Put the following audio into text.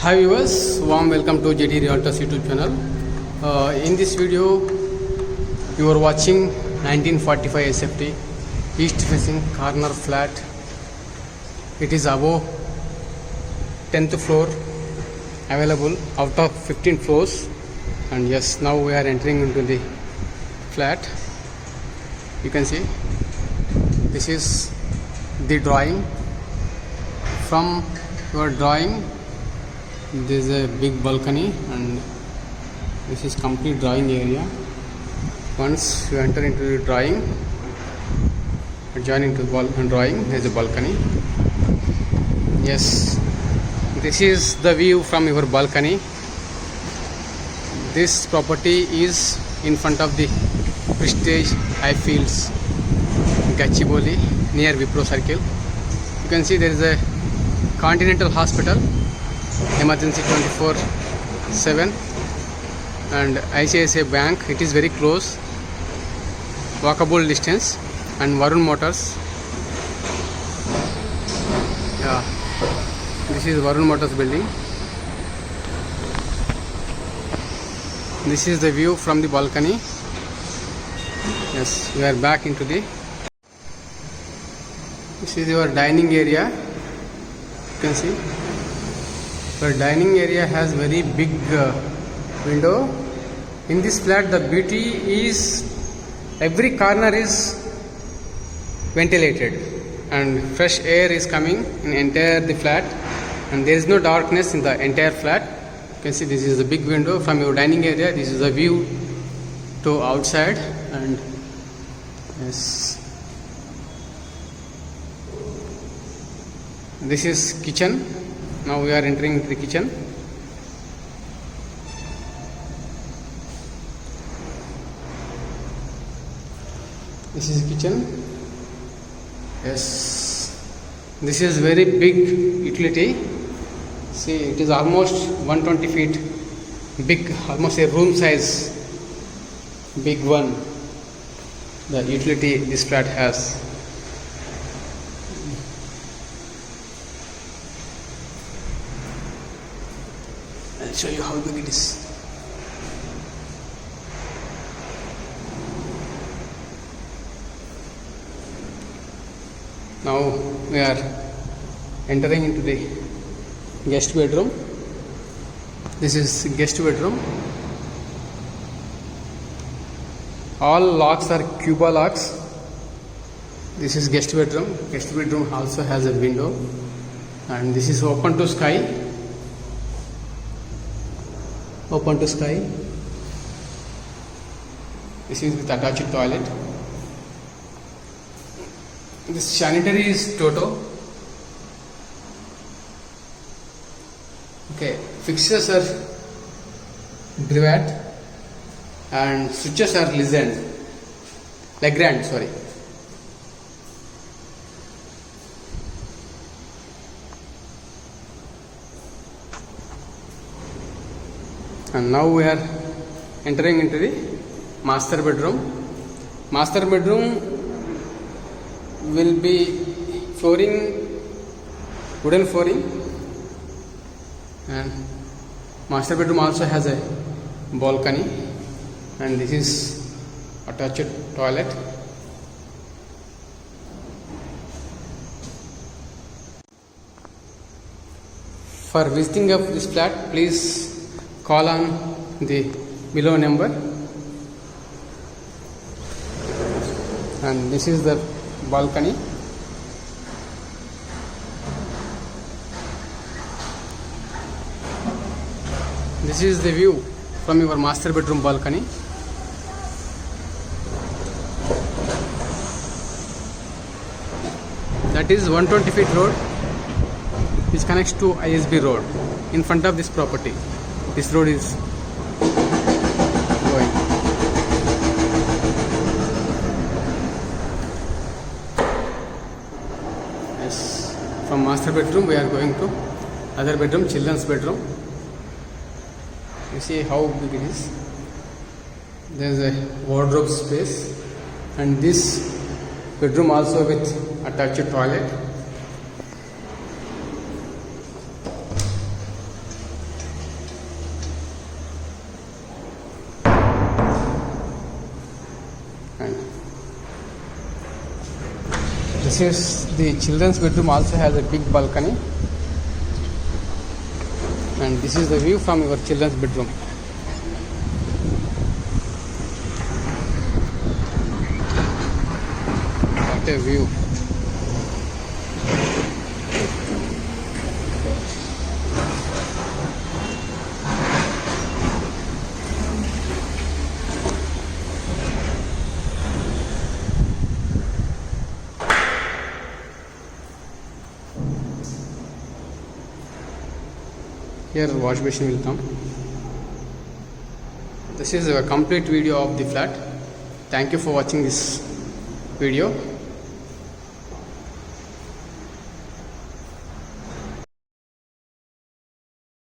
Hi viewers, warm welcome to JD Realtors YouTube channel. In this video, you are watching 1945 SFT east facing corner flat. It is above 10th floor, available out of 15 floors. And yes, now we are entering into the flat. You can see this is the drawing. From your drawing, there is a big balcony and this is complete drawing area. Once you enter into the drawing, join into the drawing, there is a balcony. Yes, this is the view from your balcony. This property is in front of the Prestige Highfields, Gachibowli, near Wipro Circle. You can see there is a Continental Hospital, emergency 24/7, and ICICI Bank. It is very close, walkable distance, and Varun Motors. Yeah, this is Varun Motors building. This is the view from the balcony. Yes, we are back into the. This is your dining area. You can see the dining area has very big window. In this flat, the beauty is every corner is ventilated and fresh air is coming in entire the flat, and there is no darkness in the entire flat. You can see this is a big window from your dining area. This is a view to outside, and yes, this is kitchen. Now we are entering into the kitchen. This is kitchen. Yes, this is very big utility. See, it is almost 120 feet big, almost a room size, big one. The utility this flat has. I'll show you how big it is. Now we are entering into the guest bedroom. This is guest bedroom. All locks are Cuba locks. This is guest bedroom. Guest bedroom also has a window, and this is open to sky. Open to sky. This is with attached toilet. This sanitary is Toto. Okay, fixtures are Brevat and switches are Legrand, sorry. And now we are entering into the master bedroom. Master bedroom will be flooring, wooden flooring, and master bedroom also has a balcony, and this is attached toilet. For visiting of this flat, please call on the below number. And this is the balcony. This is the view from your master bedroom balcony. That is 120 feet road which connects to ISB road in front of this property. This road is going. Yes, from master bedroom we are going to other bedroom, children's bedroom. You see how big it is. There is a wardrobe space, and this bedroom also with attached toilet. This is the children's bedroom, also has a big balcony, and this is the view from your children's bedroom. What a view. Here wash basin will come. This is a complete video of the flat. Thank you for watching this video.